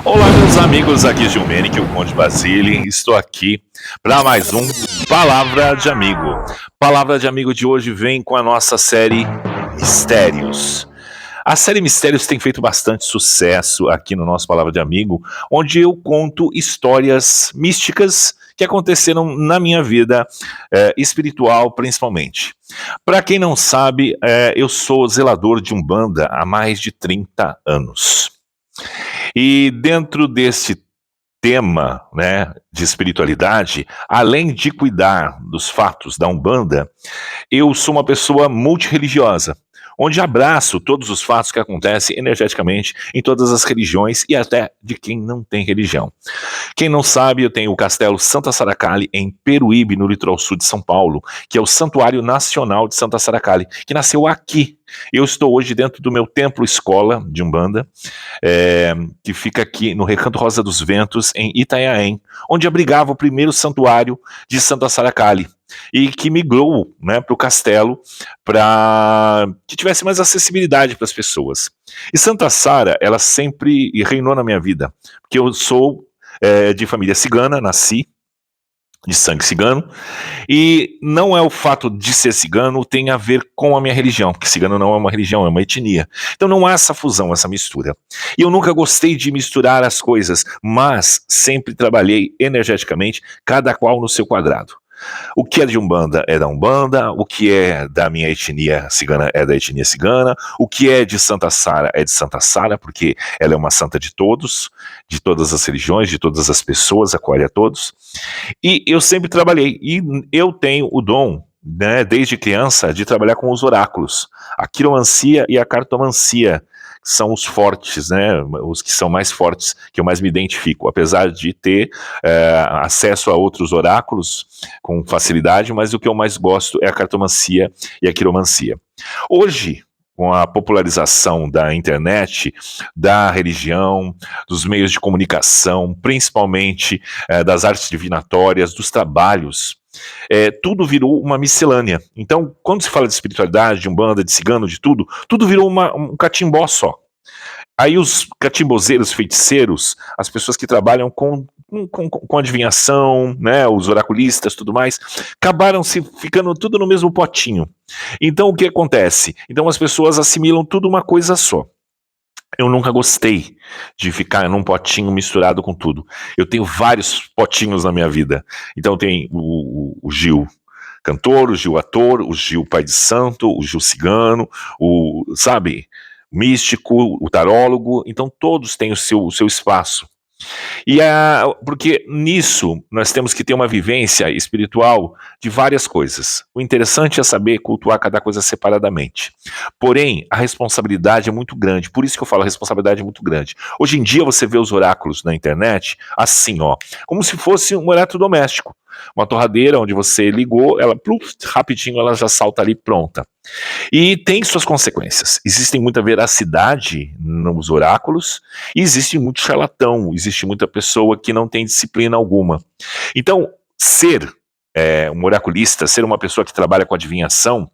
Olá, meus amigos, aqui é Gilmenick, o Conde Basile. Estou aqui para mais um Palavra de Amigo. Palavra de Amigo de hoje vem com a nossa série Mistérios. A série Mistérios tem feito bastante sucesso aqui no nosso Palavra de Amigo, onde eu conto histórias místicas que aconteceram na minha vida espiritual, principalmente. Para quem não sabe, eu sou zelador de Umbanda há mais de 30 anos. E dentro desse tema, né, de espiritualidade, além de cuidar dos fatos da Umbanda, eu sou uma pessoa multirreligiosa, onde abraço todos os fatos que acontecem energeticamente em todas as religiões e até de quem não tem religião. Quem não sabe, eu tenho o Castelo Santa Saracalli em Peruíbe, no litoral sul de São Paulo, que é o Santuário Nacional de Santa Saracalli, que nasceu aqui. Eu estou hoje dentro do meu templo-escola de Umbanda, que fica aqui no Recanto Rosa dos Ventos, em Itanhaém, onde abrigava o primeiro santuário de Santa Saracalli, e que migrou, né, para o castelo para que tivesse mais acessibilidade para as pessoas. E Santa Sara, ela sempre reinou na minha vida, porque eu sou de família cigana, nasci de sangue cigano, e não é o fato de ser cigano tem a ver com a minha religião, porque cigano não é uma religião, é uma etnia. Então não há essa fusão, essa mistura. E eu nunca gostei de misturar as coisas, mas sempre trabalhei energeticamente, cada qual no seu quadrado. O que é de Umbanda é da Umbanda, o que é da minha etnia cigana é da etnia cigana, o que é de Santa Sara é de Santa Sara, porque ela é uma santa de todos, de todas as religiões, de todas as pessoas, acolhe a todos. E eu sempre trabalhei, e eu tenho o dom, né, desde criança, de trabalhar com os oráculos, a quiromancia e a cartomancia, são os fortes, né, os que são mais fortes, que eu mais me identifico, apesar de ter acesso a outros oráculos com facilidade, mas o que eu mais gosto é a cartomancia e a quiromancia. Hoje, com a popularização da internet, da religião, dos meios de comunicação, principalmente das artes divinatórias, dos trabalhos, tudo virou uma miscelânea. Então, quando se fala de espiritualidade, de Umbanda, de cigano, de tudo, tudo virou um catimbó só. Aí os catimbozeiros, feiticeiros, as pessoas que trabalham com adivinhação, né, os oraculistas, tudo mais, acabaram se ficando tudo no mesmo potinho. Então o que acontece? Então as pessoas assimilam tudo uma coisa só. Eu nunca gostei de ficar num potinho misturado com tudo. Eu tenho vários potinhos na minha vida. Então tem o Gil cantor, o Gil ator, o Gil pai de santo, o Gil cigano, sabe, místico, o tarólogo. Então todos têm o seu espaço. Porque nisso nós temos que ter uma vivência espiritual de várias coisas. O interessante é saber cultuar cada coisa separadamente. Porém, a responsabilidade é muito grande. Por isso que eu falo, a responsabilidade é muito grande. Hoje em dia você vê os oráculos na internet assim, ó, como se fosse um eletrodoméstico. Uma torradeira onde você ligou, ela rapidinho ela já salta ali pronta. E tem suas consequências. Existe muita veracidade nos oráculos e existe muito charlatão, existe muita pessoa que não tem disciplina alguma. Então, ser um oraculista, ser uma pessoa que trabalha com adivinhação,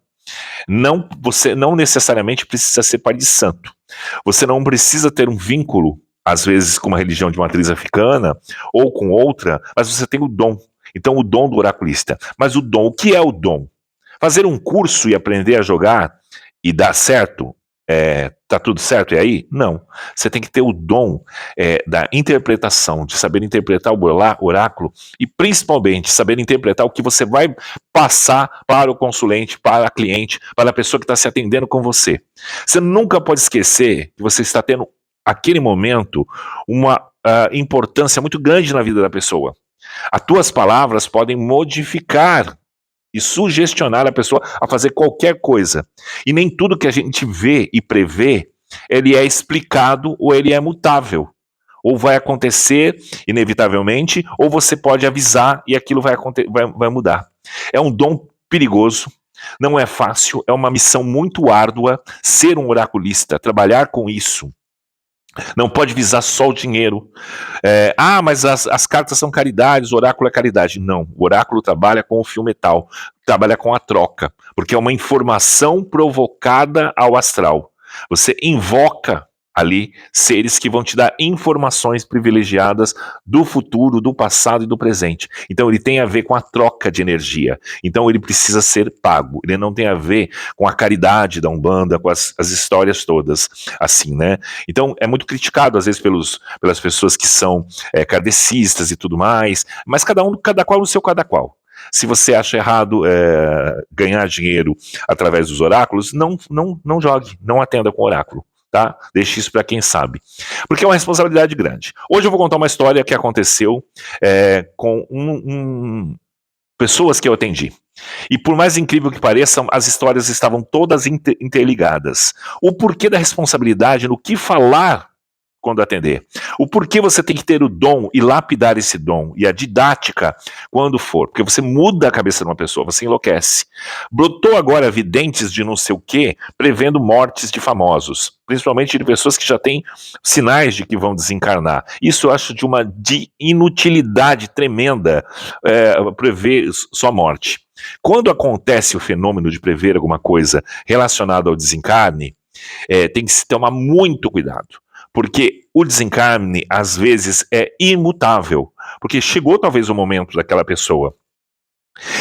você não necessariamente precisa ser pai de santo. Você não precisa ter um vínculo, às vezes, com uma religião de matriz africana ou com outra, mas você tem o dom. Então, o dom do oraculista. Mas o que é o dom? Fazer um curso e aprender a jogar e dar certo, tá tudo certo e aí? Não. Você tem que ter o dom da interpretação, de saber interpretar o oráculo e principalmente saber interpretar o que você vai passar para o consulente, para a cliente, para a pessoa que está se atendendo com você. Você nunca pode esquecer que você está tendo, aquele momento, uma importância muito grande na vida da pessoa. As tuas palavras podem modificar e sugestionar a pessoa a fazer qualquer coisa. E nem tudo que a gente vê e prevê, ele é explicado ou ele é mutável. Ou vai acontecer inevitavelmente, ou você pode avisar e aquilo vai mudar. É um dom perigoso, não é fácil, é uma missão muito árdua ser um oraculista, trabalhar com isso. Não pode visar só o dinheiro. Mas as cartas são caridades, o oráculo é caridade. Não, o oráculo trabalha com o fio metal, trabalha com a troca, porque é uma informação provocada ao astral. Você invoca ali seres que vão te dar informações privilegiadas do futuro, do passado e do presente. Então ele tem a ver com a troca de energia. Então ele precisa ser pago. Ele não tem a ver com a caridade da Umbanda, com as histórias todas, assim, né? Então é muito criticado às vezes pelas pessoas que são kardecistas e tudo mais, mas cada qual no seu cada qual. Se você acha errado ganhar dinheiro através dos oráculos, não jogue, não atenda com oráculo. Tá? Deixe isso para quem sabe. Porque é uma responsabilidade grande. Hoje eu vou contar uma história que aconteceu com pessoas que eu atendi. E por mais incrível que pareça, as histórias estavam todas interligadas. O porquê da responsabilidade no que falar quando atender. O porquê você tem que ter o dom e lapidar esse dom. E a didática quando for. Porque você muda a cabeça de uma pessoa, você enlouquece. Brotou agora videntes de não sei o quê, prevendo mortes de famosos. Principalmente de pessoas que já têm sinais de que vão desencarnar. Isso eu acho de uma inutilidade tremenda, prever sua morte. Quando acontece o fenômeno de prever alguma coisa relacionada ao desencarne, tem que se tomar muito cuidado. Porque o desencarne, às vezes, é imutável. Porque chegou talvez o momento daquela pessoa.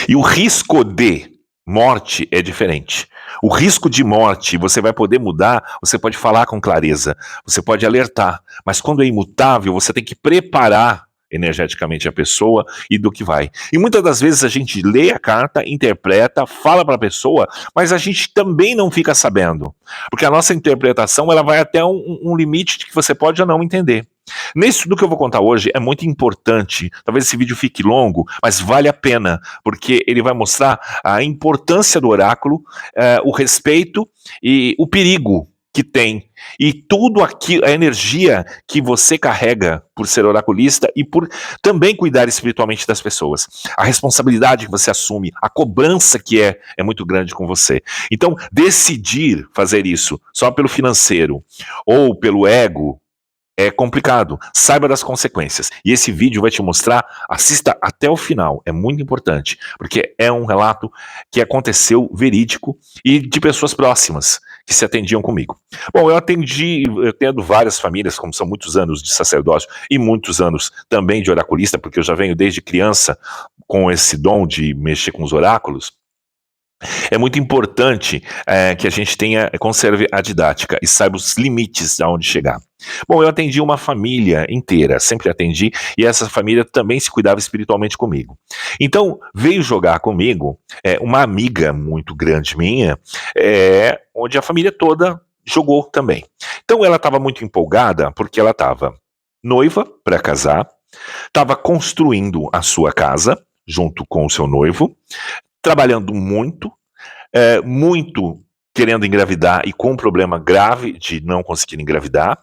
E o risco de morte é diferente. O risco de morte, você vai poder mudar, você pode falar com clareza, você pode alertar. Mas quando é imutável, você tem que preparar energeticamente a pessoa e do que vai. E muitas das vezes a gente lê a carta, interpreta, fala para a pessoa, mas a gente também não fica sabendo. Porque a nossa interpretação ela vai até um limite de que você pode ou não entender. Nisso do que eu vou contar hoje é muito importante, talvez esse vídeo fique longo, mas vale a pena, porque ele vai mostrar a importância do oráculo, o respeito e o perigo que tem, e tudo aquilo, a energia que você carrega por ser oraculista e por também cuidar espiritualmente das pessoas. A responsabilidade que você assume, a cobrança que é muito grande com você. Então, decidir fazer isso só pelo financeiro ou pelo ego é complicado. Saiba das consequências. E esse vídeo vai te mostrar, assista até o final. É muito importante, porque é um relato que aconteceu verídico e de pessoas próximas que se atendiam comigo. Bom, eu atendo várias famílias, como são muitos anos de sacerdócio e muitos anos também de oraculista, porque eu já venho desde criança com esse dom de mexer com os oráculos. É muito importante que a gente conserve a didática e saiba os limites aonde chegar. Bom, eu atendi uma família inteira, sempre atendi, e essa família também se cuidava espiritualmente comigo. Então, veio jogar comigo uma amiga muito grande minha, onde a família toda jogou também. Então, ela estava muito empolgada, porque ela estava noiva para casar, estava construindo a sua casa, junto com o seu noivo, trabalhando muito querendo engravidar e com um problema grave de não conseguir engravidar,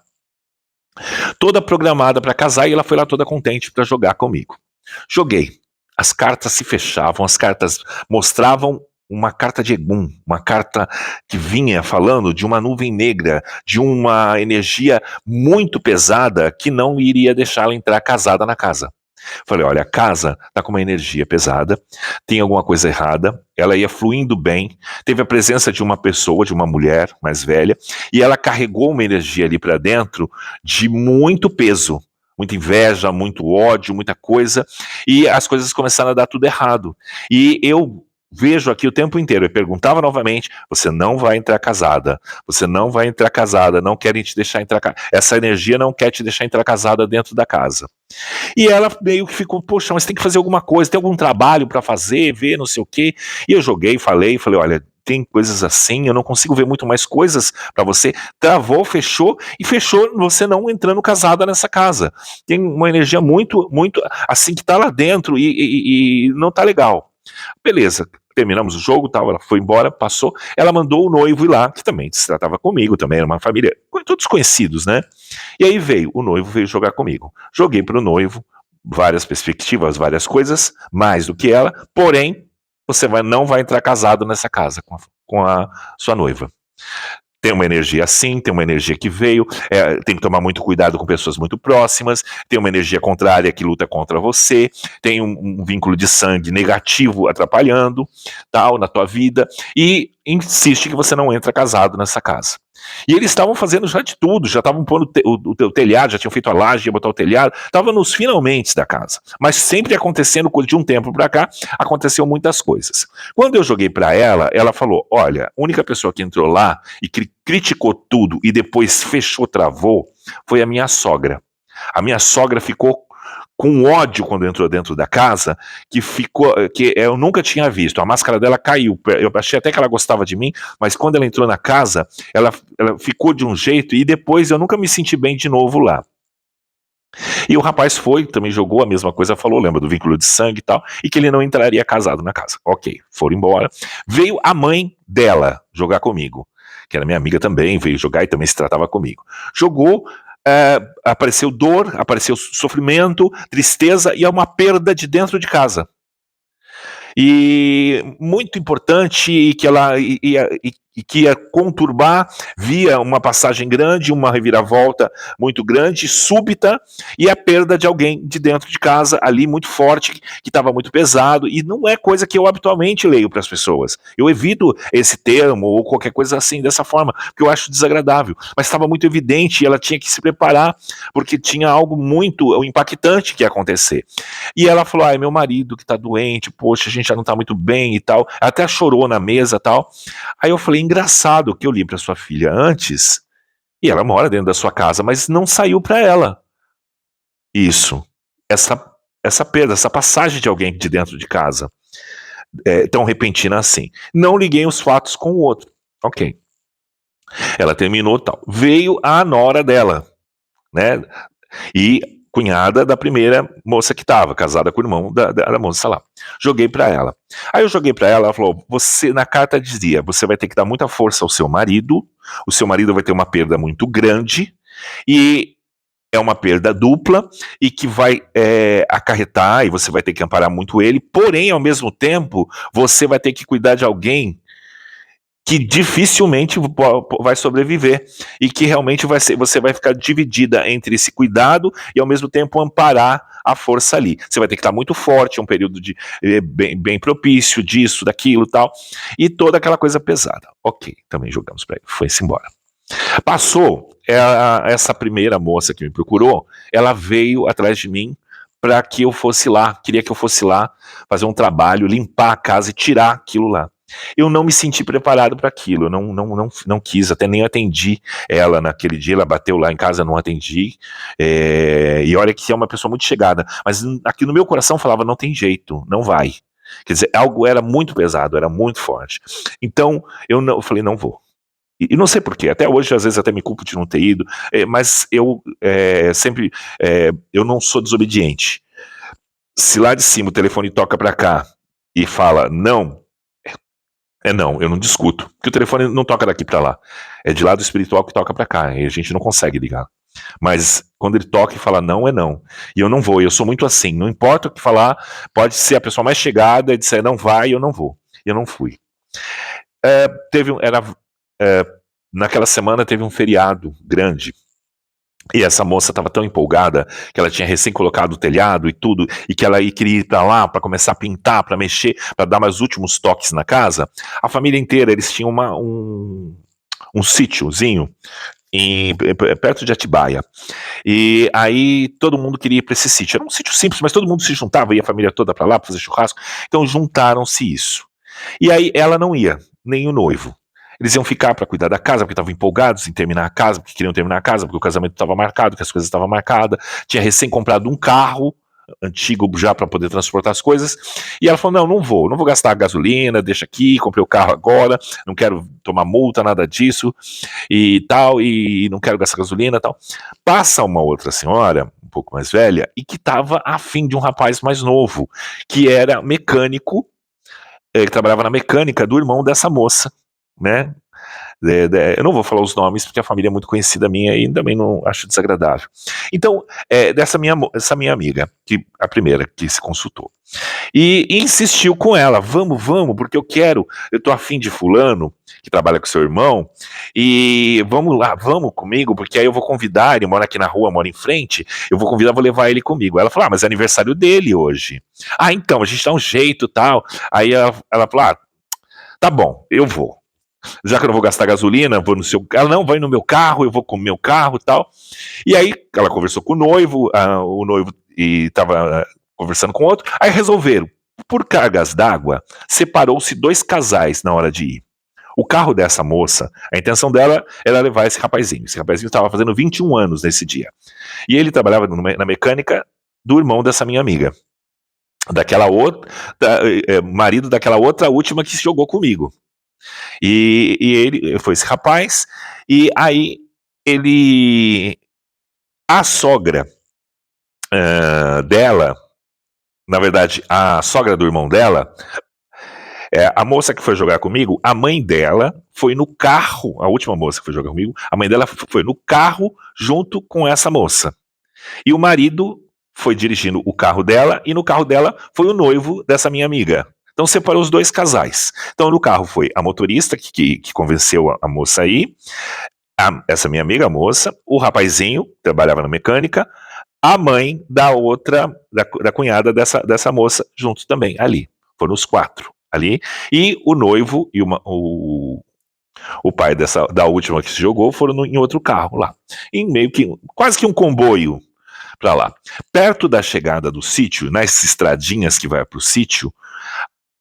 toda programada para casar, e ela foi lá toda contente para jogar comigo. Joguei. As cartas se fechavam, as cartas mostravam uma carta de Egum, uma carta que vinha falando de uma nuvem negra, de uma energia muito pesada que não iria deixá-la entrar casada na casa. Falei, olha, a casa tá com uma energia pesada, tem alguma coisa errada, ela ia fluindo bem, teve a presença de uma pessoa, de uma mulher mais velha, e ela carregou uma energia ali para dentro de muito peso, muita inveja, muito ódio, muita coisa, e as coisas começaram a dar tudo errado. E eu vejo aqui o tempo inteiro, eu perguntava novamente, você não vai entrar casada, você não vai entrar casada, não querem te deixar entrar casada, essa energia não quer te deixar entrar casada dentro da casa. E ela meio que ficou, poxa, mas tem que fazer alguma coisa, tem algum trabalho para fazer, ver, não sei o quê. E eu falei, olha, tem coisas assim, eu não consigo ver muito mais coisas para você. Travou, fechou você não entrando casada nessa casa. Tem uma energia muito, muito, assim, que tá lá dentro e não tá legal. Beleza, terminamos o jogo, tal, ela foi embora, passou, ela mandou o noivo ir lá, que também se tratava comigo, também era uma família, todos conhecidos, né? E aí o noivo veio jogar comigo. Joguei pro noivo, várias perspectivas, várias coisas, mais do que ela, porém, você não vai entrar casado nessa casa com a sua noiva. Tem uma energia assim, tem uma energia que veio, tem que tomar muito cuidado com pessoas muito próximas, tem uma energia contrária que luta contra você, tem um vínculo de sangue negativo atrapalhando, tal, na tua vida, e insiste que você não entra casado nessa casa. E eles estavam fazendo já de tudo, já estavam pondo o telhado, já tinham feito a laje, ia botar o telhado, estava nos finalmente da casa. Mas sempre acontecendo, de um tempo para cá, aconteceu muitas coisas. Quando eu joguei para ela, ela falou, olha, a única pessoa que entrou lá e criticou tudo e depois fechou, travou, foi a minha sogra. A minha sogra ficou com ódio quando entrou dentro da casa, que eu nunca tinha visto. A máscara dela caiu. Eu achei até que ela gostava de mim, mas quando ela entrou na casa, ela ficou de um jeito e depois eu nunca me senti bem de novo lá. E o rapaz foi, também jogou a mesma coisa, falou, lembra do vínculo de sangue e tal, e que ele não entraria casado na casa. Ok, foram embora. Veio a mãe dela jogar comigo, que era minha amiga também, veio jogar e também se tratava comigo. Jogou, apareceu dor, apareceu sofrimento, tristeza e uma perda de dentro de casa. E muito importante que ela que ia conturbar via uma passagem grande, uma reviravolta muito grande, súbita, e a perda de alguém de dentro de casa ali muito forte, que estava muito pesado, e não é coisa que eu habitualmente leio para as pessoas. Eu evito esse termo ou qualquer coisa assim dessa forma, porque eu acho desagradável, mas estava muito evidente e ela tinha que se preparar, porque tinha algo muito impactante que ia acontecer. E ela falou, é meu marido que está doente, poxa, a gente já não está muito bem e tal, até chorou na mesa e tal. Aí eu falei, engraçado que eu li para sua filha antes, e ela mora dentro da sua casa, mas não saiu para ela. Isso, essa perda, essa passagem de alguém de dentro de casa, tão repentina assim. Não liguei os fatos com o outro. Ok. Ela terminou tal. Veio a nora dela, né? E cunhada da primeira moça que estava, casada com o irmão da moça lá. Joguei para ela. Aí eu joguei para ela, ela falou, você, na carta dizia, você vai ter que dar muita força ao seu marido, o seu marido vai ter uma perda muito grande, e é uma perda dupla, e que vai acarretar, e você vai ter que amparar muito ele, porém, ao mesmo tempo, você vai ter que cuidar de alguém que dificilmente vai sobreviver e que realmente você vai ficar dividida entre esse cuidado e ao mesmo tempo amparar a força ali. Você vai ter que estar muito forte, é um período bem propício disso, daquilo e tal, e toda aquela coisa pesada. Ok, também jogamos para ele, foi-se embora. Passou, essa primeira moça que me procurou, ela veio atrás de mim para que eu fosse lá, queria que eu fosse lá fazer um trabalho, limpar a casa e tirar aquilo lá. Eu não me senti preparado para aquilo, eu não quis, até nem atendi ela naquele dia, ela bateu lá em casa, eu não atendi, e olha que é uma pessoa muito chegada, mas aqui no meu coração falava, não tem jeito, não vai. Quer dizer, algo era muito pesado, era muito forte. Então, eu falei, não vou. E não sei porquê, até hoje às vezes até me culpo de não ter ido, mas eu sempre, eu não sou desobediente. Se lá de cima o telefone toca para cá e fala não, não, eu não discuto, porque o telefone não toca daqui para lá, é de lado espiritual que toca para cá, e a gente não consegue ligar. Mas quando ele toca e fala não, é não. E eu não vou, eu sou muito assim, não importa o que falar, pode ser a pessoa mais chegada e disser não vai, eu não vou. E eu não fui. Naquela semana teve um feriado grande, e essa moça estava tão empolgada que ela tinha recém colocado o telhado e tudo, e que ela queria ir para lá para começar a pintar, para mexer, para dar mais últimos toques na casa. A família inteira, eles tinham um sítiozinho perto de Atibaia. E aí todo mundo queria ir para esse sítio. Era um sítio simples, mas todo mundo se juntava, ia a família toda para lá para fazer churrasco. Então juntaram-se isso. E aí ela não ia, nem o noivo. Eles iam ficar para cuidar da casa, porque estavam empolgados em terminar a casa, porque queriam terminar a casa, porque o casamento estava marcado, que as coisas estavam marcadas. Tinha recém comprado um carro antigo já para poder transportar as coisas. E ela falou, não vou gastar gasolina, deixa aqui, comprei o carro agora, não quero tomar multa, nada disso, e tal, e não quero gastar gasolina e tal. Passa uma outra senhora, um pouco mais velha, e que estava afim de um rapaz mais novo, que era mecânico, ele trabalhava na mecânica do irmão dessa moça, né? Eu não vou falar os nomes porque a família é muito conhecida minha e também não acho desagradável. Então, essa minha amiga, que a primeira que se consultou, e insistiu com ela, vamos, porque eu tô afim de fulano, que trabalha com seu irmão, e vamos lá, vamos comigo, porque aí eu vou convidar, ele mora aqui na rua, mora em frente, eu vou convidar, vou levar ele comigo. Ela falou, mas é aniversário dele hoje. Então, a gente dá um jeito e tal. Aí ela falou, tá bom, eu vou. Já que eu não vou gastar gasolina, vou no seu carro. Ela, não, vai no meu carro, eu vou com o meu carro e tal. E aí ela conversou com o noivo e estava conversando com outro. Aí resolveram, por cargas d'água, separou-se 2 casais na hora de ir. O carro dessa moça, a intenção dela era levar esse rapazinho. Esse rapazinho estava fazendo 21 anos nesse dia. E ele trabalhava na mecânica do irmão dessa minha amiga. Daquela outra, marido daquela outra última que se jogou comigo. E ele foi esse rapaz, e aí a sogra dela, na verdade, a sogra do irmão dela, a moça que foi jogar comigo, a mãe dela foi no carro, a última moça que foi jogar comigo, a mãe dela foi no carro junto com essa moça. E o marido foi dirigindo o carro dela, e no carro dela foi o noivo dessa minha amiga. Então separou os 2 casais. Então no carro foi a motorista que convenceu a moça a ir, essa minha amiga, a moça, o rapazinho, trabalhava na mecânica, a mãe da outra, da cunhada dessa moça, juntos também, ali. Foram os 4 ali. E o noivo e o pai da última que se jogou foram em outro carro lá. Em meio que, quase que um comboio para lá. Perto da chegada do sítio, nas estradinhas que vai para o sítio,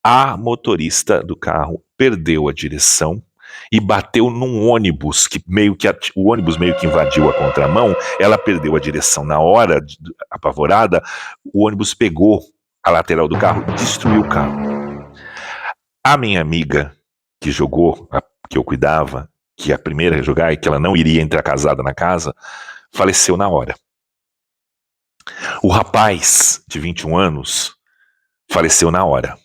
a motorista do carro perdeu a direção e bateu num ônibus, o ônibus meio que invadiu a contramão, ela perdeu a direção na hora, apavorada, o ônibus pegou a lateral do carro, destruiu o carro. A minha amiga, que jogou, que eu cuidava, que é a primeira a jogar e que ela não iria entrar casada na casa, faleceu na hora. O rapaz, de 21 anos, faleceu na hora.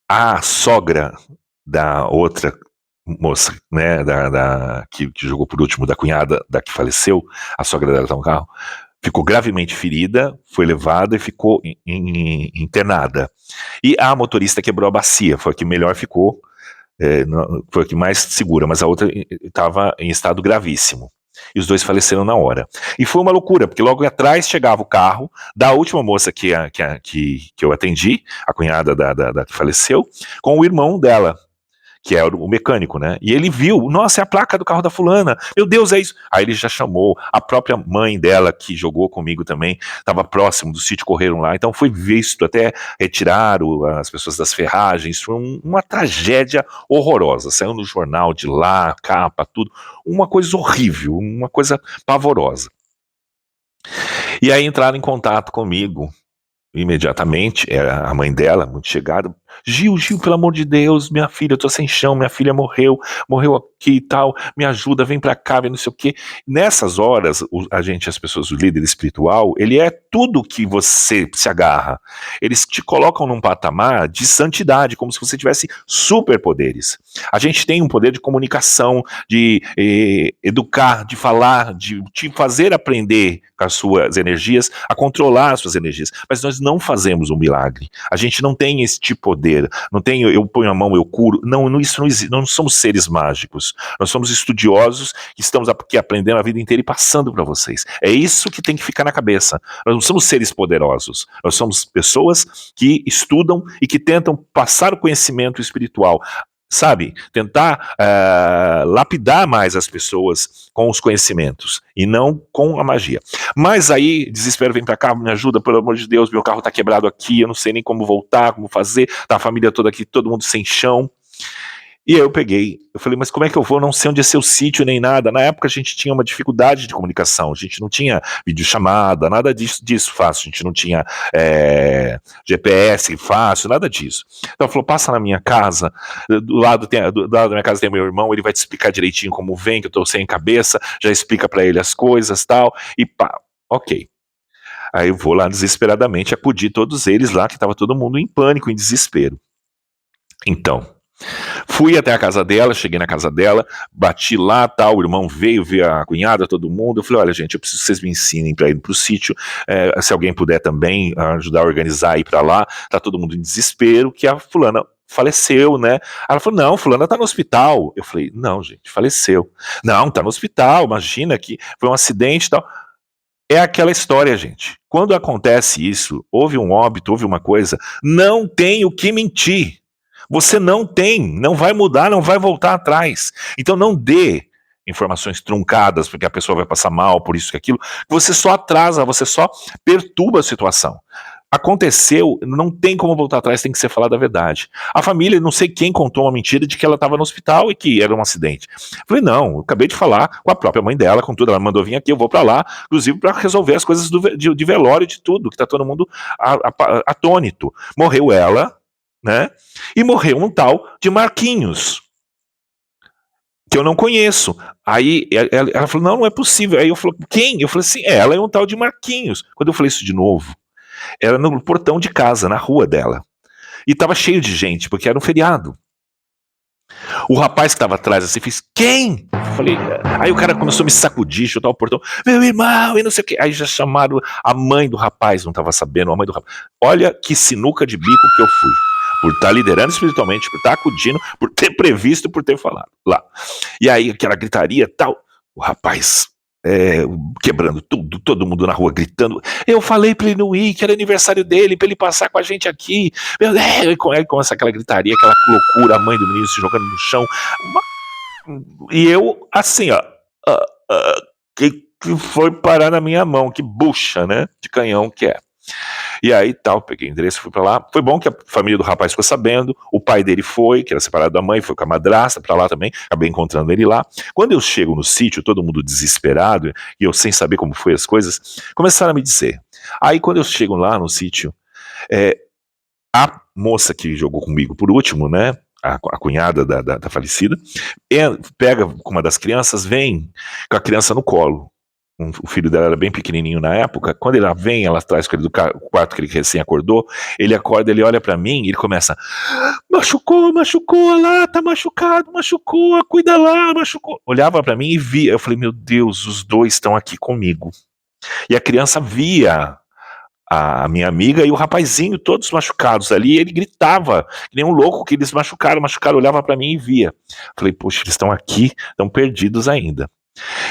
A sogra da outra moça, né, que jogou por último, da cunhada da que faleceu, a sogra dela tá no carro, ficou gravemente ferida, foi levada e ficou internada. E a motorista quebrou a bacia, foi a que melhor ficou, foi a que mais segura, mas a outra estava em estado gravíssimo. E os 2 faleceram na hora. E foi uma loucura, porque logo atrás chegava o carro da última moça que eu atendi, a cunhada da que faleceu, com o irmão dela, que é o mecânico, né? E ele viu, nossa, é a placa do carro da fulana, meu Deus, é isso. Aí ele já chamou, a própria mãe dela, que jogou comigo também, estava próximo do sítio, correram lá, então foi visto, até retiraram as pessoas das ferragens, foi uma tragédia horrorosa, saiu no jornal de lá, capa, tudo, uma coisa horrível, uma coisa pavorosa. E aí entraram em contato comigo, imediatamente, era a mãe dela, muito chegada, Gil, pelo amor de Deus, minha filha, eu tô sem chão, minha filha morreu aqui e tal, me ajuda, vem pra cá, vem não sei o quê. Nessas horas, as pessoas, o líder espiritual, ele é tudo que você se agarra. Eles te colocam num patamar de santidade, como se você tivesse superpoderes. A gente tem um poder de comunicação, de educar, de falar, de te fazer aprender com as suas energias, a controlar as suas energias, mas nós não fazemos um milagre. A gente não tem este poder. Não tem, eu ponho a mão, eu curo. Não, isso não existe. Nós não somos seres mágicos. Nós somos estudiosos que estamos aqui aprendendo a vida inteira e passando para vocês. É isso que tem que ficar na cabeça. Nós não somos seres poderosos. Nós somos pessoas que estudam e que tentam passar o conhecimento espiritual. Sabe, tentar lapidar mais as pessoas com os conhecimentos e não com a magia. Mas aí, desespero, vem pra cá, me ajuda, pelo amor de Deus, meu carro tá quebrado aqui, eu não sei nem como voltar, como fazer, tá a família toda aqui, todo mundo sem chão. E aí eu falei, mas como é que eu vou? Eu não sei onde é seu sítio nem nada. Na época a gente tinha uma dificuldade de comunicação, a gente não tinha videochamada, nada disso fácil, a gente não tinha GPS fácil, nada disso. Então ela falou, passa na minha casa, do lado da minha casa tem meu irmão, ele vai te explicar direitinho como vem, que eu tô sem cabeça, já explica pra ele as coisas, tal, e pá, ok. Aí eu vou lá desesperadamente acudir todos eles lá, que tava todo mundo em pânico, em desespero. Então, fui até a casa dela, cheguei na casa dela, bati lá, tal, o irmão veio a cunhada, todo mundo, eu falei, olha gente, eu preciso que vocês me ensinem para ir pro sítio, se alguém puder também ajudar a organizar, ir para lá, tá todo mundo em desespero, que a fulana faleceu, né? Ela falou, não, fulana tá no hospital. Eu falei, não gente, faleceu. Não, tá no hospital, imagina que foi um acidente e tal. É aquela história, gente, quando acontece isso, houve um óbito, houve uma coisa, não tem o que mentir. Você não vai mudar, não vai voltar atrás. Então não dê informações truncadas, porque a pessoa vai passar mal, por isso que aquilo. Você só atrasa, você só perturba a situação. Aconteceu, não tem como voltar atrás, tem que ser falado a verdade. A família, não sei quem contou uma mentira de que ela estava no hospital e que era um acidente. Falei, não, eu acabei de falar com a própria mãe dela, com tudo, ela mandou vir aqui, eu vou para lá, inclusive para resolver as coisas de velório, de tudo, que tá todo mundo atônito. Morreu ela, né? E morreu um tal de Marquinhos, que eu não conheço. Aí ela falou, não é possível. Aí eu falei, quem? Eu falei assim, ela é um tal de Marquinhos. Quando eu falei isso de novo, era no portão de casa, na rua dela. E tava cheio de gente, porque era um feriado. O rapaz que tava atrás assim fez, quem? Eu falei, aí o cara começou a me sacudir, chutar o portão, meu irmão, e não sei o que. Aí já chamaram a mãe do rapaz, não tava sabendo, a mãe do rapaz. Olha que sinuca de bico que eu fui. Por estar liderando espiritualmente, por estar acudindo, por ter previsto, por ter falado lá. E aí aquela gritaria tal, o rapaz quebrando tudo, todo mundo na rua gritando. Eu falei pra ele não ir, que era aniversário dele, pra ele passar com a gente aqui. Meu Deus, aí começa aquela gritaria, aquela loucura, a mãe do menino se jogando no chão. E eu, assim, ó, que foi parar na minha mão, que bucha, né, de canhão que é. E aí tal, peguei o endereço, fui pra lá. Foi bom que a família do rapaz ficou sabendo, o pai dele foi, que era separado da mãe, foi com a madrasta pra lá também, acabei encontrando ele lá. Quando eu chego no sítio, todo mundo desesperado, e eu sem saber como foi as coisas, começaram a me dizer. Aí quando eu chego lá no sítio, a moça que jogou comigo por último, né, a cunhada da falecida, pega com uma das crianças, vem com a criança no colo. O filho dela era bem pequenininho na época. Quando ela vem, ela traz com ele do quarto que ele recém acordou. Ele acorda, ele olha pra mim e ele começa: machucou lá, tá machucado, machucou, cuida lá, machucou. Olhava pra mim e via. Eu falei, meu Deus, os dois estão aqui comigo. E a criança via a minha amiga e o rapazinho todos machucados ali, e ele gritava, que nem um louco, que eles machucaram, olhava pra mim e via. Falei, poxa, eles estão aqui, estão perdidos ainda.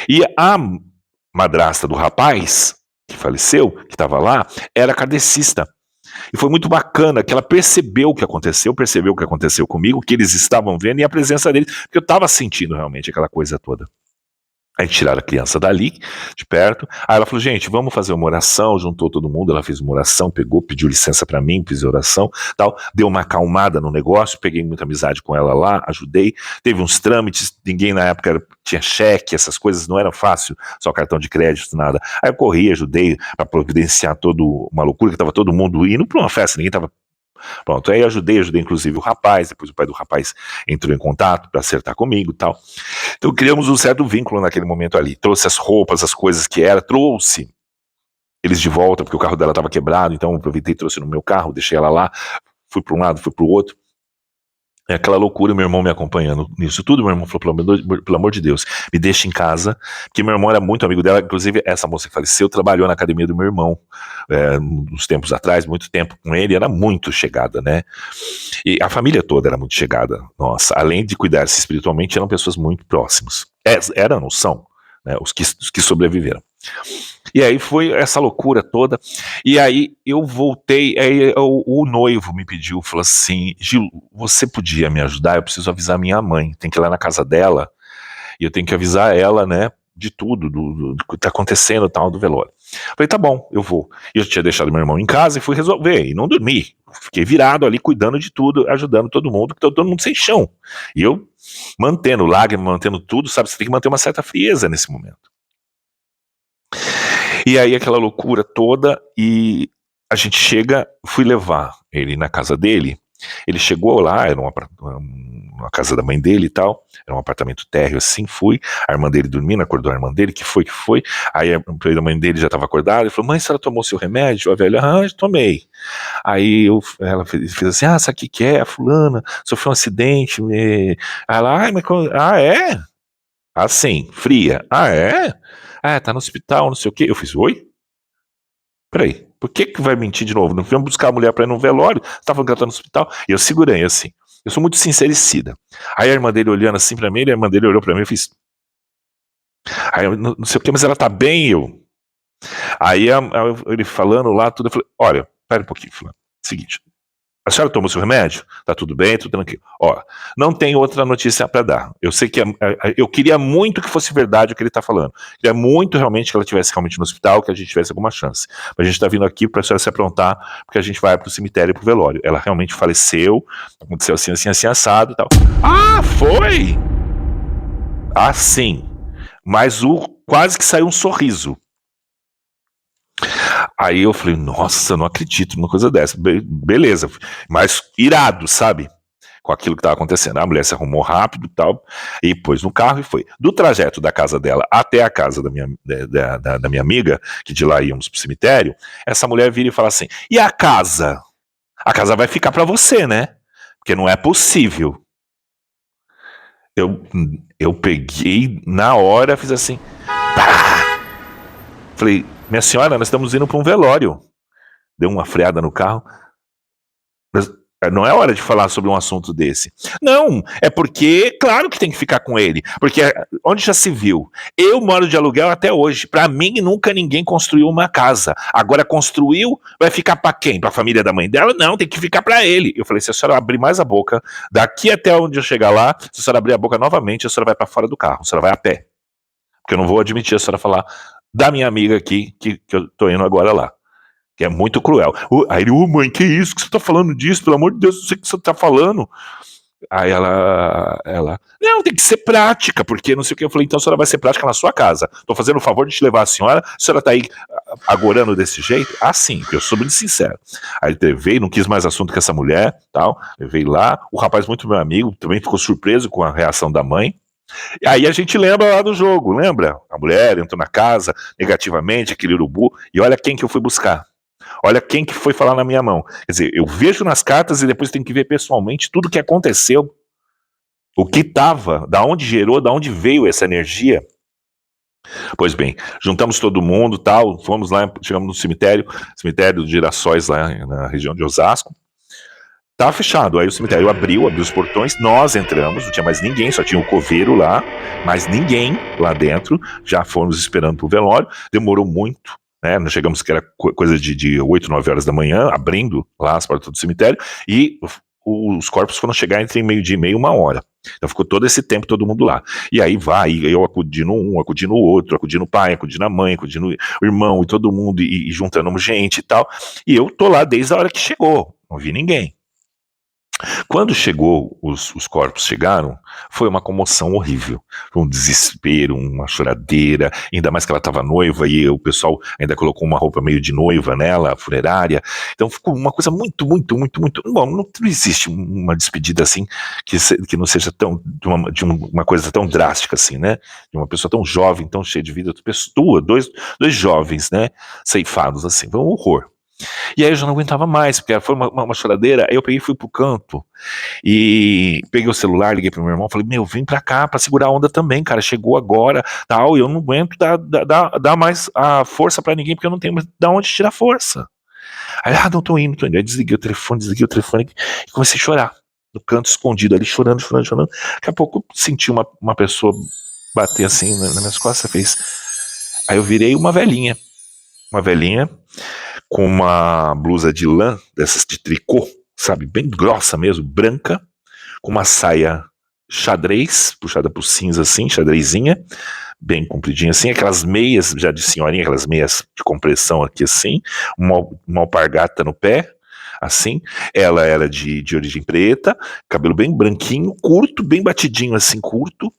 E a madrasta do rapaz, que faleceu, que estava lá, era kardecista. E foi muito bacana que ela percebeu o que aconteceu comigo, que eles estavam vendo e a presença deles, porque eu estava sentindo realmente aquela coisa toda. Aí tiraram a criança dali, de perto. Aí ela falou, gente, vamos fazer uma oração. Juntou todo mundo, ela fez uma oração, pediu licença pra mim, fiz oração, tal. Deu uma acalmada no negócio, peguei muita amizade com ela lá, ajudei. Teve uns trâmites, ninguém na época tinha cheque, essas coisas não eram fácil, só cartão de crédito, nada. Aí eu corri, ajudei pra providenciar toda uma loucura, que tava todo mundo indo pra uma festa, ninguém tava. Pronto, aí ajudei inclusive o rapaz, depois o pai do rapaz entrou em contato para acertar comigo e tal. Então criamos um certo vínculo naquele momento ali. Trouxe as roupas, as coisas que era, trouxe eles de volta, porque o carro dela estava quebrado, então eu aproveitei, trouxe no meu carro, deixei ela lá, fui para um lado, fui para o outro. É aquela loucura, meu irmão me acompanhando nisso tudo. Meu irmão falou, pelo amor de Deus, me deixa em casa, porque meu irmão era muito amigo dela, inclusive essa moça que faleceu trabalhou na academia do meu irmão, uns tempos atrás, muito tempo com ele, era muito chegada, né? E a família toda era muito chegada, nossa, além de cuidar-se espiritualmente, eram pessoas muito próximas. Não são, né, os que sobreviveram. E aí foi essa loucura toda. E aí eu voltei, aí o noivo me pediu, falou assim, Gil, você podia me ajudar? Eu preciso avisar minha mãe, tem que ir lá na casa dela, e eu tenho que avisar ela, né, de tudo, do que tá acontecendo, tal, do velório. Falei, tá bom, eu vou. E eu tinha deixado meu irmão em casa e fui resolver, e não dormi. Fiquei virado ali, cuidando de tudo, ajudando todo mundo, porque todo mundo sem chão. E eu mantendo lágrima, mantendo tudo, sabe, você tem que manter uma certa frieza nesse momento. E aí aquela loucura toda, e a gente fui levar ele na casa dele, ele chegou lá, era uma casa da mãe dele e tal, era um apartamento térreo assim, fui, a irmã dele dormindo, acordou a irmã dele, que foi, aí a mãe dele já estava acordada, ele falou, mãe, a senhora tomou seu remédio? A velha, já tomei. Aí ela fez assim, sabe o que é? A fulana sofreu um acidente, ela, mas é? Assim, fria, é? Tá no hospital, não sei o quê. Eu fiz, oi? Peraí, por que vai mentir de novo? Não fomos buscar a mulher pra ir no velório, você tá falando que ela tá no hospital? E eu segurei, assim. Eu sou muito sincericida. Aí a irmã dele olhando assim pra mim, a irmã dele olhou pra mim e fez... Aí eu, não sei o que, mas ela tá bem, eu... Aí ele falando lá, tudo, eu falei, olha, pera um pouquinho, fulano. Seguinte, A senhora tomou seu remédio? Tá tudo bem, tudo tranquilo. Ó, não tem outra notícia para dar. Eu sei que eu queria muito que fosse verdade o que ele tá falando. Queria muito realmente que ela estivesse realmente no hospital, que a gente tivesse alguma chance. Mas a gente tá vindo aqui pra senhora se aprontar, porque a gente vai pro cemitério, pro velório. Ela realmente faleceu, aconteceu assim, assim, assim, assado e tal. Ah, foi? Ah, sim. Mas quase que saiu um sorriso. Aí eu falei, nossa, não acredito numa coisa dessa. Beleza, mas irado, sabe? Com aquilo que estava acontecendo. A mulher se arrumou rápido e tal, e pôs no carro e foi. Do trajeto da casa dela até a casa da minha amiga, que de lá íamos pro cemitério, essa mulher vira e fala assim, e a casa? A casa vai ficar para você, né? Porque não é possível. Eu peguei na hora, fiz assim, pá! Falei, minha senhora, nós estamos indo para um velório. Deu uma freada no carro. Não é hora de falar sobre um assunto desse. Não, é porque, claro que tem que ficar com ele. Porque onde já se viu? Eu moro de aluguel até hoje. Pra mim, nunca ninguém construiu uma casa. Agora construiu, vai ficar pra quem? Pra família da mãe dela? Não, tem que ficar pra ele. Eu falei, se a senhora abrir mais a boca, daqui até onde eu chegar lá, se a senhora abrir a boca novamente, a senhora vai pra fora do carro. A senhora vai a pé. Porque eu não vou admitir a senhora falar da minha amiga aqui, que eu tô indo agora lá. Que é muito cruel. Aí ele, mãe, que isso? Que você tá falando disso? Pelo amor de Deus, não sei o que você tá falando. Aí ela, não, tem que ser prática, porque não sei o que. Eu falei, então a senhora vai ser prática na sua casa. Tô fazendo o favor de te levar a senhora tá aí agorando desse jeito? Ah, sim, eu sou muito sincero. Aí ele veio, não quis mais assunto com essa mulher, tal. Levei lá, o rapaz muito meu amigo, também ficou surpreso com a reação da mãe. E aí a gente lembra lá do jogo, lembra? A mulher entrou na casa negativamente, aquele urubu, e olha quem que eu fui buscar. Olha quem que foi falar na minha mão. Quer dizer, eu vejo nas cartas e depois tenho que ver pessoalmente tudo o que aconteceu. O que estava, da onde gerou, da onde veio essa energia. Pois bem, juntamos todo mundo, tal, fomos lá, chegamos no cemitério dos Girassóis lá na região de Osasco. Tava fechado, aí o cemitério abriu os portões, nós entramos, não tinha mais ninguém, só tinha o coveiro lá, mas ninguém lá dentro, já fomos esperando pro velório, demorou muito, né, nós chegamos que era coisa de 8, 9 horas da manhã, abrindo lá as portas do cemitério, e os corpos foram chegar entre meio-dia e meia e 1 hora. Então ficou todo esse tempo todo mundo lá. E aí vai, eu acudindo um, acudindo o outro, acudindo o pai, acudindo a mãe, acudindo o irmão e todo mundo, e juntando gente e tal. E eu tô lá desde a hora que chegou, não vi ninguém. Quando chegou, os corpos chegaram, foi uma comoção horrível. Foi um desespero, uma choradeira, ainda mais que ela estava noiva e o pessoal ainda colocou uma roupa meio de noiva nela, funerária. Então ficou uma coisa muito, muito, muito, muito. Bom, não existe uma despedida assim que não seja tão de uma coisa tão drástica assim, né? De uma pessoa tão jovem, tão cheia de vida, dois jovens, né? Ceifados assim, foi um horror. E aí eu já não aguentava mais, porque foi uma choradeira. Aí eu peguei e fui pro canto e peguei o celular, liguei pro meu irmão, falei, meu, vem pra cá pra segurar a onda também, cara, chegou agora, tal, e eu não aguento dar mais a força pra ninguém, porque eu não tenho mais da onde tirar força. Aí, não tô indo. Aí desliguei o telefone e comecei a chorar, no canto escondido ali, chorando. Daqui a pouco eu senti uma pessoa bater assim nas minhas costas, fez. Aí eu virei uma velhinha com uma blusa de lã, dessas de tricô, sabe, bem grossa mesmo, branca, com uma saia xadrez, puxada pro cinza assim, xadrezinha, bem compridinha assim, aquelas meias já de senhorinha, aquelas meias de compressão aqui assim, uma alpargata no pé, assim, ela era de origem preta, cabelo bem branquinho, curto, bem batidinho assim, curto,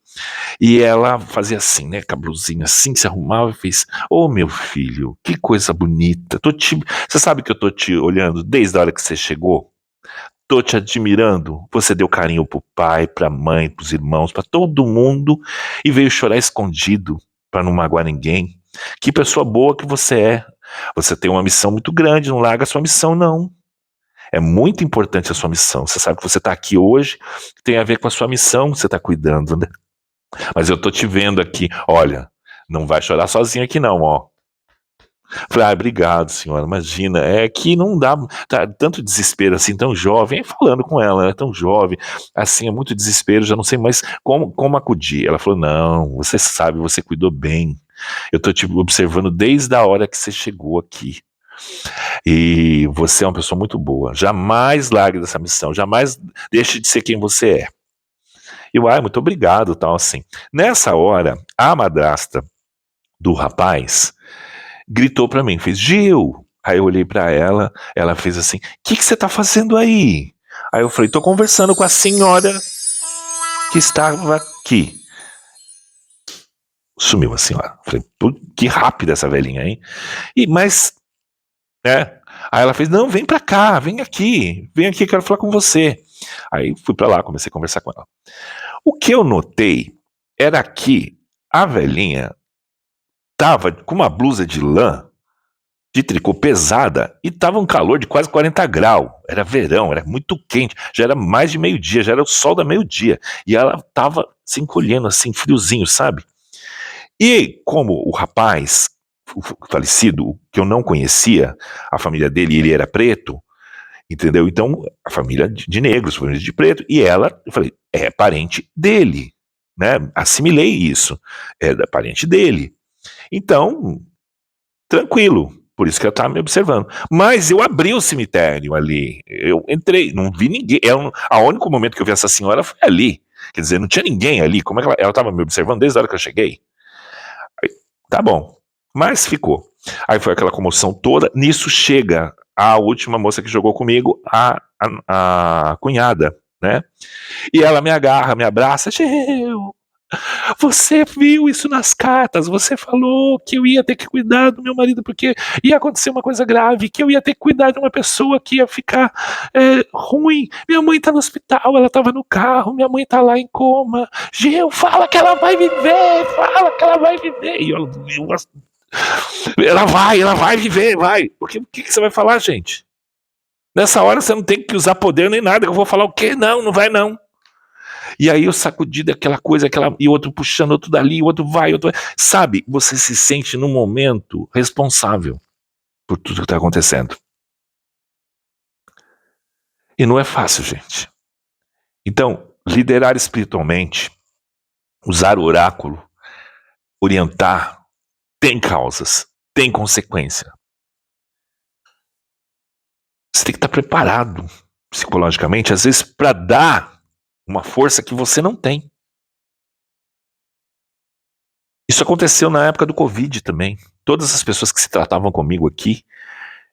e ela fazia assim, né, com a blusinha assim, se arrumava e fez, meu filho, que coisa bonita, você sabe que eu tô te olhando desde a hora que você chegou? Tô te admirando, você deu carinho pro pai, pra mãe, pros irmãos, pra todo mundo, e veio chorar escondido, pra não magoar ninguém. Que pessoa boa que você é. Você tem uma missão muito grande, não larga a sua missão não. É muito importante a sua missão. Você sabe que você tá aqui hoje, tem a ver com a sua missão que você tá cuidando, né? Mas eu tô te vendo aqui, olha, não vai chorar sozinho aqui não, ó. Falei, obrigado, senhora, imagina, é que não dá tanto desespero assim, tão jovem, falando com ela, é tão jovem, assim, é muito desespero, já não sei mais como acudir. Ela falou, não, você sabe, você cuidou bem, eu tô te observando desde a hora que você chegou aqui. E você é uma pessoa muito boa. Jamais largue dessa missão. Jamais deixe de ser quem você é. E eu, muito obrigado, tal, assim. Nessa hora, a madrasta do rapaz gritou pra mim, fez, Gil! Aí eu olhei pra ela, ela fez assim, o que você tá fazendo aí? Aí eu falei, tô conversando com a senhora que estava aqui. Sumiu a senhora. Falei, que rápida essa velhinha, hein? Mas, né? Aí ela fez, não, vem pra cá, vem aqui, quero falar com você. Aí fui pra lá, comecei a conversar com ela. O que eu notei era que a velhinha tava com uma blusa de lã, de tricô pesada, e tava um calor de quase 40 graus. Era verão, era muito quente, já era mais de meio-dia, já era o sol da meio-dia. E ela tava se encolhendo assim, friozinho, sabe? E como o rapaz, o falecido, que eu não conhecia, a família dele, ele era preto, entendeu? Então, a família de negros, família de preto, e ela, eu falei, é parente dele, né? Assimilei isso, é da parente dele. Então, tranquilo, por isso que ela estava me observando. Mas eu abri o cemitério ali, eu entrei, não vi ninguém. O único momento que eu vi essa senhora foi ali. Quer dizer, não tinha ninguém ali. Como é que ela estava me observando desde a hora que eu cheguei? Aí, tá bom, mas ficou. Aí foi aquela comoção toda. Nisso chega a última moça que jogou comigo, a cunhada, né? E ela me agarra, me abraça. Gil, você viu isso nas cartas, você falou que eu ia ter que cuidar do meu marido porque ia acontecer uma coisa grave, que eu ia ter que cuidar de uma pessoa que ia ficar ruim. Minha mãe tá no hospital, ela tava no carro, minha mãe tá lá em coma. Gil, fala que ela vai viver, fala que ela vai viver. E ela vai viver, vai. O que você vai falar, gente? Nessa hora você não tem que usar poder nem nada, eu vou falar o quê? Não, não vai não. E aí eu sacudi daquela coisa, e outro puxando, outro dali, outro vai. Sabe, você se sente num momento responsável por tudo que está acontecendo. E não é fácil, gente. Então, liderar espiritualmente, usar o oráculo, orientar, tem causas, tem consequência. Você tem que estar preparado psicologicamente, às vezes, para dar uma força que você não tem. Isso aconteceu na época do Covid também. Todas as pessoas que se tratavam comigo aqui,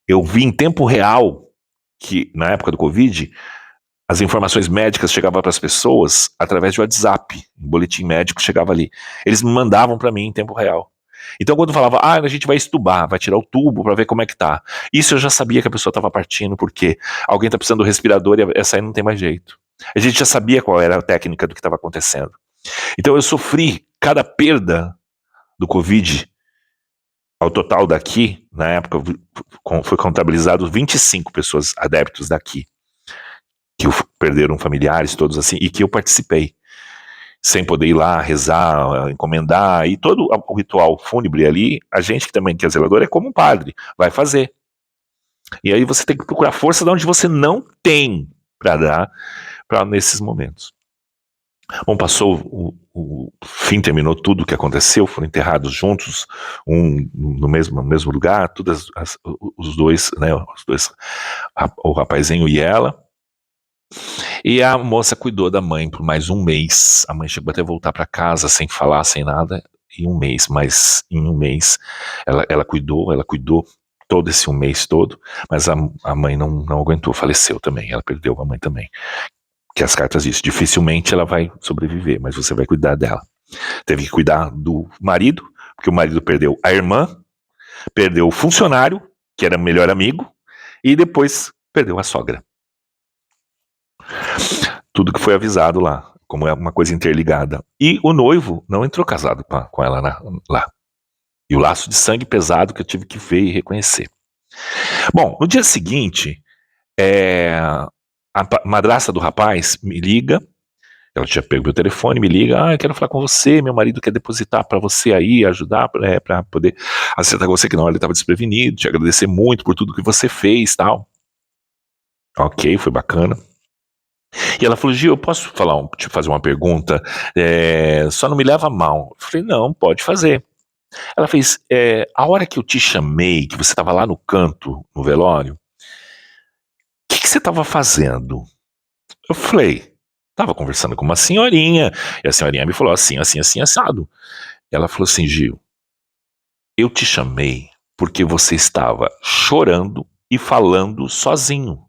eu vi em tempo real que, na época do Covid, as informações médicas chegavam para as pessoas através de WhatsApp. Um boletim médico chegava ali. Eles me mandavam para mim em tempo real. Então, quando falava, a gente vai estubar, vai tirar o tubo para ver como é que tá. Isso eu já sabia que a pessoa estava partindo, porque alguém está precisando do respirador e essa aí não tem mais jeito. A gente já sabia qual era a técnica do que estava acontecendo. Então, eu sofri cada perda do Covid. Ao total daqui, na época, foi contabilizado 25 pessoas adeptos daqui, que perderam familiares, todos assim, e que eu participei, sem poder ir lá, rezar, encomendar, e todo o ritual fúnebre ali, a gente que também que é zelador é como um padre, vai fazer. E aí você tem que procurar força de onde você não tem para dar para nesses momentos. Bom, passou o fim, terminou tudo o que aconteceu, foram enterrados juntos, no mesmo lugar, os dois, né, o rapazinho e ela. E a moça cuidou da mãe por mais um mês. A mãe chegou até voltar para casa sem falar, sem nada, em um mês. Mas em um mês ela cuidou todo esse um mês todo, mas a mãe não aguentou, faleceu também. Ela perdeu a mãe também. Que as cartas dizem, dificilmente ela vai sobreviver, mas você vai cuidar dela. Teve que cuidar do marido, porque o marido perdeu a irmã, perdeu o funcionário, que era o melhor amigo, e depois perdeu a sogra. Tudo que foi avisado lá, como é uma coisa interligada. E o noivo não entrou casado com ela lá. E o laço de sangue pesado que eu tive que ver e reconhecer. Bom, no dia seguinte, a madrasta do rapaz me liga. Ela tinha pego meu telefone, me liga, eu quero falar com você, meu marido quer depositar para você aí, ajudar para poder acertar com você, que não, ele estava desprevenido, te agradecer muito por tudo que você fez, tal. Ok, foi bacana. E ela falou, Gil, eu posso te fazer uma pergunta? Só não me leva a mal. Eu falei, não, pode fazer. Ela fez, a hora que eu te chamei, que você estava lá no canto, no velório, o que você estava fazendo? Eu falei, estava conversando com uma senhorinha, e a senhorinha me falou assim, assim, assim, assado. Ela falou assim, Gil, eu te chamei porque você estava chorando e falando sozinho.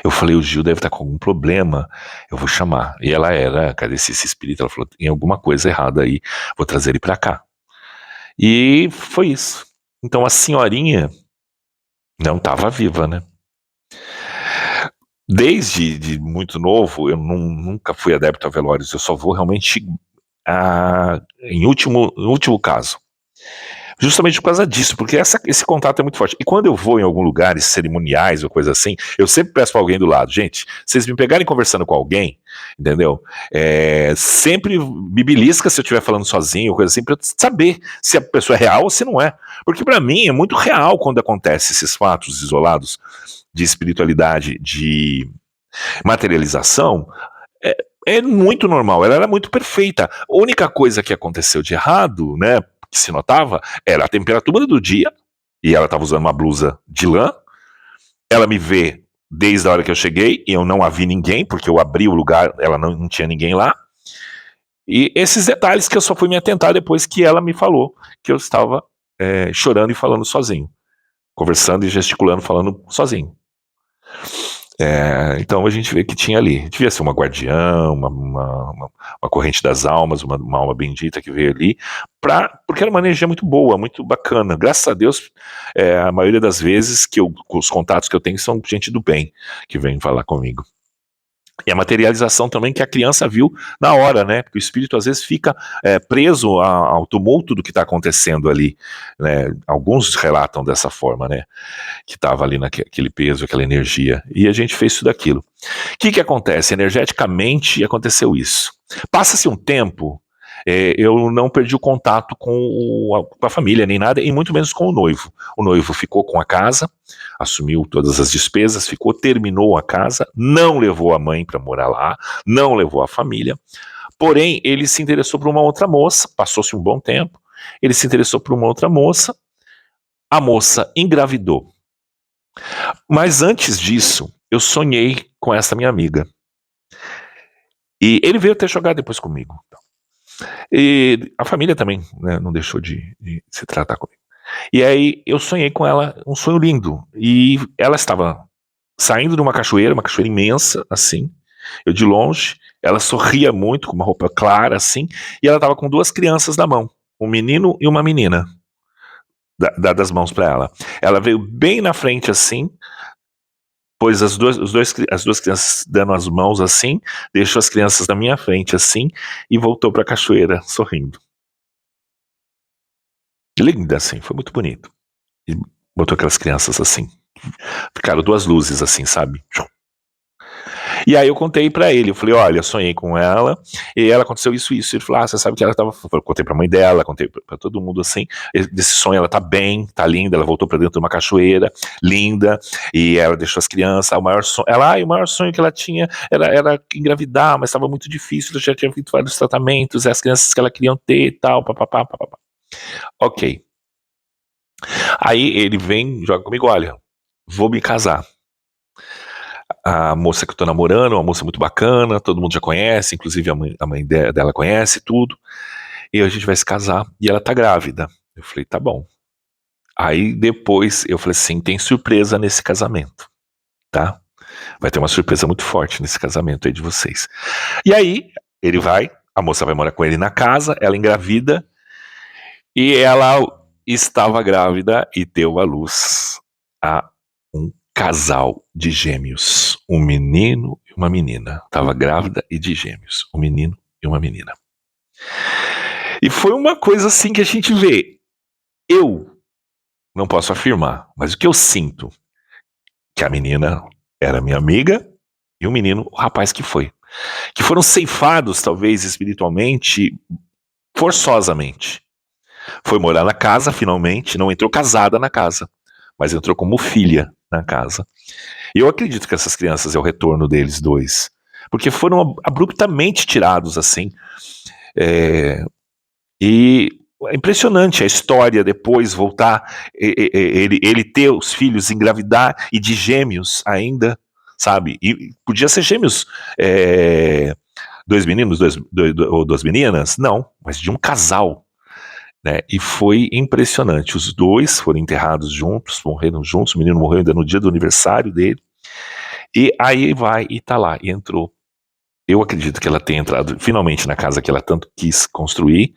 Eu falei, o Gil deve estar com algum problema, eu vou chamar. E ela era kardecista espírita, ela falou, tem alguma coisa errada aí, vou trazer ele pra cá. E foi isso. Então a senhorinha não estava viva, né? Desde de muito novo, eu nunca fui adepto a velórios, eu só vou realmente em último caso. Justamente por causa disso, porque esse contato é muito forte. E quando eu vou em algum lugar, cerimoniais ou coisa assim, eu sempre peço pra alguém do lado, gente, vocês me pegarem conversando com alguém, entendeu? Sempre me belisca se eu estiver falando sozinho, ou coisa assim, pra eu saber se a pessoa é real ou se não é. Porque pra mim é muito real quando acontece esses fatos isolados de espiritualidade, de materialização, é muito normal, ela era muito perfeita. A única coisa que aconteceu de errado, né, que se notava, era a temperatura do dia, e ela estava usando uma blusa de lã, ela me vê desde a hora que eu cheguei, e eu não a vi ninguém, porque eu abri o lugar, ela não tinha ninguém lá, e esses detalhes que eu só fui me atentar depois que ela me falou que eu estava chorando e falando sozinho, conversando e gesticulando, falando sozinho. Então a gente vê que tinha ali, devia ser uma guardiã, uma corrente das almas, uma alma bendita que veio ali, porque era uma energia muito boa, muito bacana. Graças a Deus, a maioria das vezes os contatos que eu tenho são gente do bem que vem falar comigo. E a materialização também que a criança viu na hora, né? Porque o espírito às vezes fica preso ao tumulto do que está acontecendo ali, né? Alguns relatam dessa forma, né? Que estava ali naquele peso, aquela energia. E a gente fez tudo aquilo. O que acontece? Energeticamente aconteceu isso. Passa-se um tempo, eu não perdi o contato com a família, nem nada, e muito menos com o noivo. O noivo ficou com a casa, assumiu todas as despesas, terminou a casa, não levou a mãe para morar lá, não levou a família, porém ele se interessou por uma outra moça, passou-se um bom tempo, ele se interessou por uma outra moça, a moça engravidou. Mas antes disso, eu sonhei com essa minha amiga. E ele veio até jogar depois comigo. E a família também, né, não deixou de se tratar comigo. E aí eu sonhei com ela, um sonho lindo. E ela estava saindo de uma cachoeira imensa, assim. Eu de longe, ela sorria muito, com uma roupa clara, assim. E ela estava com duas crianças na mão, um menino e uma menina, dadas as mãos para ela. Ela veio bem na frente, assim, pôs as duas crianças dando as mãos assim, deixou as crianças na minha frente assim e voltou para a cachoeira sorrindo. Linda assim, foi muito bonito. E botou aquelas crianças assim. Ficaram duas luzes assim, sabe? E aí eu contei pra ele, eu falei, olha, sonhei com ela, e ela aconteceu isso. Ele falou, você sabe que ela tava... Eu contei pra mãe dela, contei pra todo mundo assim, desse sonho ela tá bem, tá linda, ela voltou pra dentro de uma cachoeira, linda, e ela deixou as crianças, o maior sonho que ela tinha era engravidar, mas estava muito difícil, ela já tinha feito vários tratamentos, as crianças que ela queria ter e tal, papapá. Ok. Aí ele vem, joga comigo, olha, vou me casar. A moça que eu tô namorando, uma moça muito bacana, todo mundo já conhece, inclusive a mãe dela conhece tudo, e a gente vai se casar, e ela tá grávida. Eu falei, tá bom. Aí depois eu falei assim, tem surpresa nesse casamento, tá? Vai ter uma surpresa muito forte nesse casamento aí de vocês. E aí, ele vai, a moça vai morar com ele na casa, ela engravida, e ela estava grávida e deu à luz a um casal de gêmeos, um menino e uma menina. Estava grávida e de gêmeos, um menino e uma menina. E foi uma coisa assim que a gente vê. Eu não posso afirmar, mas o que eu sinto, que a menina era minha amiga e o menino, o rapaz que foi. Que foram ceifados, talvez, espiritualmente, forçosamente. Foi morar na casa, finalmente, não entrou casada na casa, mas entrou como filha na casa. E eu acredito que essas crianças é o retorno deles dois, porque foram abruptamente tirados assim. E É impressionante a história depois voltar, ele ter os filhos, engravidar e de gêmeos ainda, sabe? E podia ser gêmeos, dois meninos, ou duas meninas? Não, mas de um casal, né? E foi impressionante. Os dois foram enterrados juntos, morreram juntos. O menino morreu ainda no dia do aniversário dele. E aí vai e tá lá, e entrou. Eu acredito que ela tenha entrado finalmente na casa que ela tanto quis construir,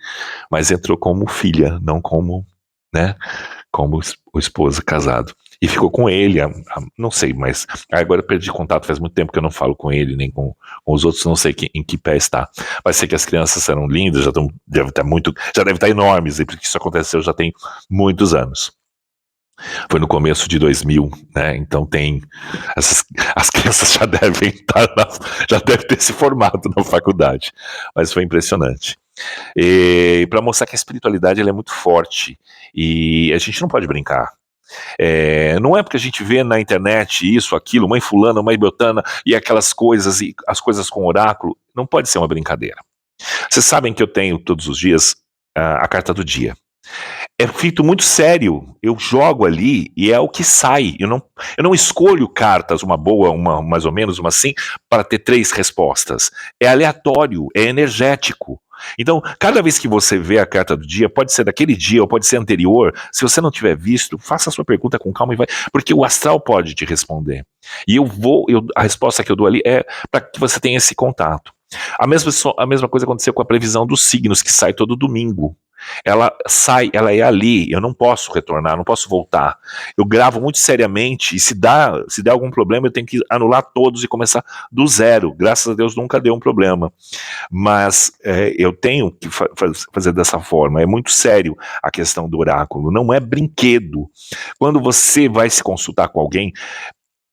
mas entrou como filha, não como, né, como o esposo casado. E ficou com ele, não sei, mas agora eu perdi contato, faz muito tempo que eu não falo com ele, nem com os outros, não sei em que pé está. Mas sei que as crianças eram lindas, já devem estar enormes, porque isso aconteceu já tem muitos anos. Foi no começo de 2000, né? Então tem as crianças já devem ter se formado na faculdade, mas foi impressionante. E para mostrar que a espiritualidade ela é muito forte e a gente não pode brincar. Não é porque a gente vê na internet isso, aquilo, mãe fulana, mãe beltana e aquelas coisas e as coisas com oráculo, não pode ser uma brincadeira. Vocês sabem que eu tenho todos os dias a carta do dia. É feito muito sério. Eu jogo ali e é o que sai. Eu não escolho cartas, uma boa, uma mais ou menos, uma assim, para ter 3 respostas. É aleatório, é energético. Então, cada vez que você vê a carta do dia, pode ser daquele dia ou pode ser anterior, se você não tiver visto, faça a sua pergunta com calma e vai, porque o astral pode te responder. E a resposta que eu dou ali é para que você tenha esse contato. A mesma coisa aconteceu com a previsão dos signos, que sai todo domingo. Ela sai, ela é ali, eu não posso retornar, não posso voltar. Eu gravo muito seriamente e se der algum problema eu tenho que anular todos e começar do zero. Graças a Deus nunca deu um problema. Mas eu tenho que fazer dessa forma. É muito sério a questão do oráculo, não é brinquedo. Quando você vai se consultar com alguém,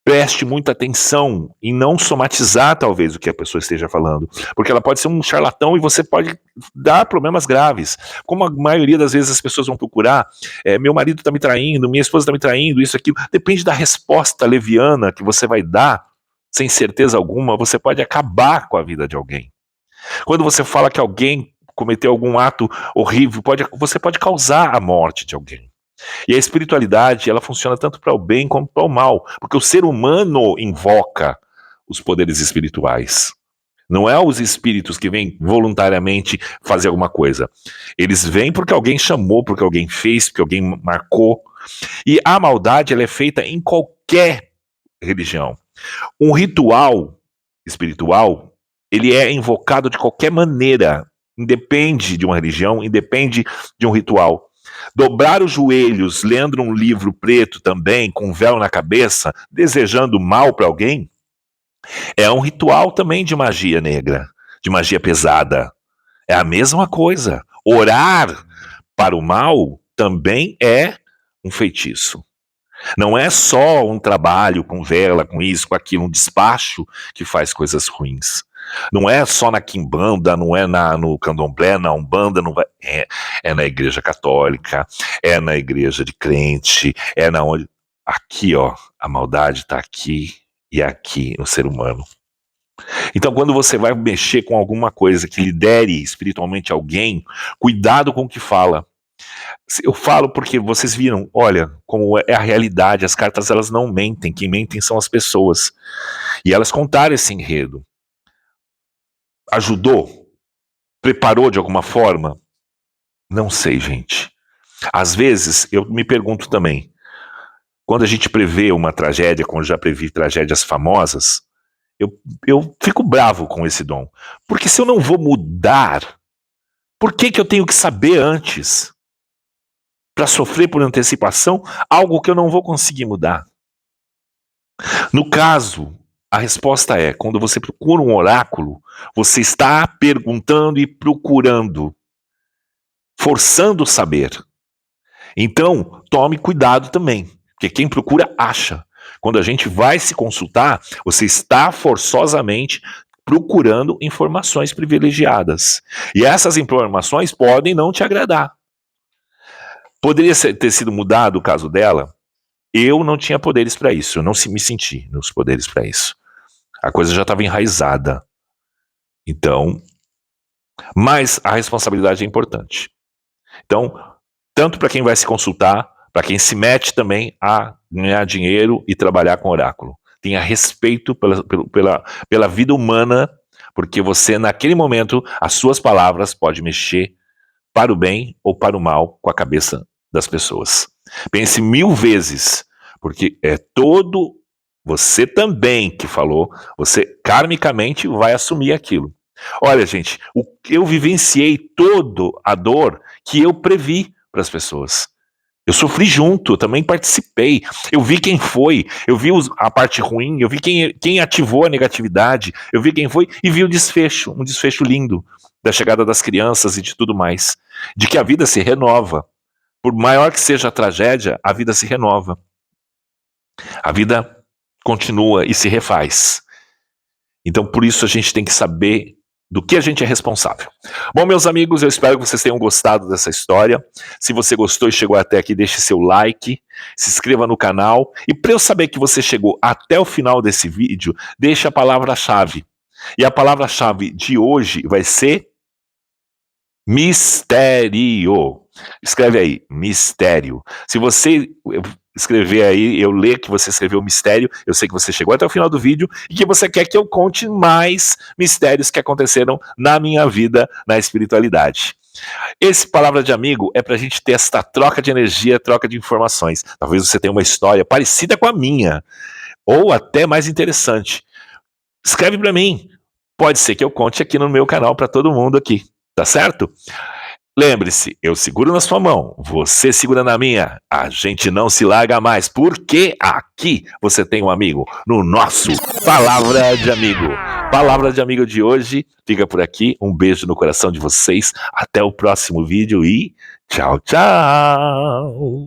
preste muita atenção em não somatizar talvez o que a pessoa esteja falando, porque ela pode ser um charlatão e você pode dar problemas graves. Como a maioria das vezes as pessoas vão procurar, meu marido está me traindo, minha esposa está me traindo, isso, aquilo. Depende da resposta leviana que você vai dar, sem certeza alguma, você pode acabar com a vida de alguém. Quando você fala que alguém cometeu algum ato horrível, você pode causar a morte de alguém. E a espiritualidade, ela funciona tanto para o bem como para o mal, porque o ser humano invoca os poderes espirituais. Não é os espíritos que vêm voluntariamente fazer alguma coisa. Eles vêm porque alguém chamou, porque alguém fez, porque alguém marcou. E a maldade, ela é feita em qualquer religião. Um ritual espiritual, ele é invocado de qualquer maneira, independe de uma religião, independe de um ritual. Dobrar os joelhos, lendo um livro preto também, com um véu na cabeça, desejando mal para alguém, é um ritual também de magia negra, de magia pesada. É a mesma coisa. Orar para o mal também é um feitiço. Não é só um trabalho com vela, com isso, com aquilo, um despacho que faz coisas ruins. Não é só na quimbanda, não é no candomblé, na umbanda, não vai, é na igreja católica, é na igreja de crente, é na onde... Aqui, ó, a maldade está aqui e aqui no ser humano. Então, quando você vai mexer com alguma coisa que lidere espiritualmente alguém, cuidado com o que fala. Eu falo porque vocês viram, olha, como é a realidade, as cartas elas não mentem, quem mentem são as pessoas. E elas contaram esse enredo. Ajudou? Preparou de alguma forma? Não sei, gente. Às vezes, eu me pergunto também, quando a gente prevê uma tragédia, quando eu já previ tragédias famosas, eu fico bravo com esse dom. Porque se eu não vou mudar, por que eu tenho que saber antes? Para sofrer por antecipação algo que eu não vou conseguir mudar. No caso, a resposta é, quando você procura um oráculo, você está perguntando e procurando, forçando saber. Então, tome cuidado também, porque quem procura acha. Quando a gente vai se consultar, você está forçosamente procurando informações privilegiadas. E essas informações podem não te agradar. Poderia ter sido mudado o caso dela? Eu não tinha poderes para isso, eu não me senti nos poderes para isso. A coisa já estava enraizada. Então, mas a responsabilidade é importante. Então, tanto para quem vai se consultar, para quem se mete também a ganhar dinheiro e trabalhar com oráculo. Tenha respeito pela vida humana, porque você, naquele momento, as suas palavras podem mexer para o bem ou para o mal com a cabeça das pessoas. Pense 1000 vezes, porque é todo você também que falou, você karmicamente vai assumir aquilo. Olha, gente, eu vivenciei toda a dor que eu previ para as pessoas. Eu sofri junto, também participei. Eu vi quem foi, eu vi a parte ruim, eu vi quem ativou a negatividade, eu vi quem foi e vi o desfecho, um desfecho lindo da chegada das crianças e de tudo mais. De que a vida se renova. Por maior que seja a tragédia, a vida se renova. A vida continua e se refaz. Então, por isso, a gente tem que saber do que a gente é responsável. Bom, meus amigos, eu espero que vocês tenham gostado dessa história. Se você gostou e chegou até aqui, deixe seu like, se inscreva no canal. E para eu saber que você chegou até o final desse vídeo, deixe a palavra-chave. E a palavra-chave de hoje vai ser mistério. Escreve aí, mistério. Se você escrever aí, eu ler que você escreveu mistério, eu sei que você chegou até o final do vídeo e que você quer que eu conte mais mistérios que aconteceram na minha vida, na espiritualidade. Esse Palavra de Amigo é pra gente ter esta troca de energia, troca de informações. Talvez você tenha uma história parecida com a minha, ou até mais interessante. Escreve pra mim. Pode ser que eu conte aqui no meu canal pra todo mundo aqui, tá certo? Lembre-se, eu seguro na sua mão, você segura na minha, a gente não se larga mais, porque aqui você tem um amigo, no nosso Palavra de Amigo. Palavra de Amigo de hoje fica por aqui, um beijo no coração de vocês, até o próximo vídeo e tchau, tchau!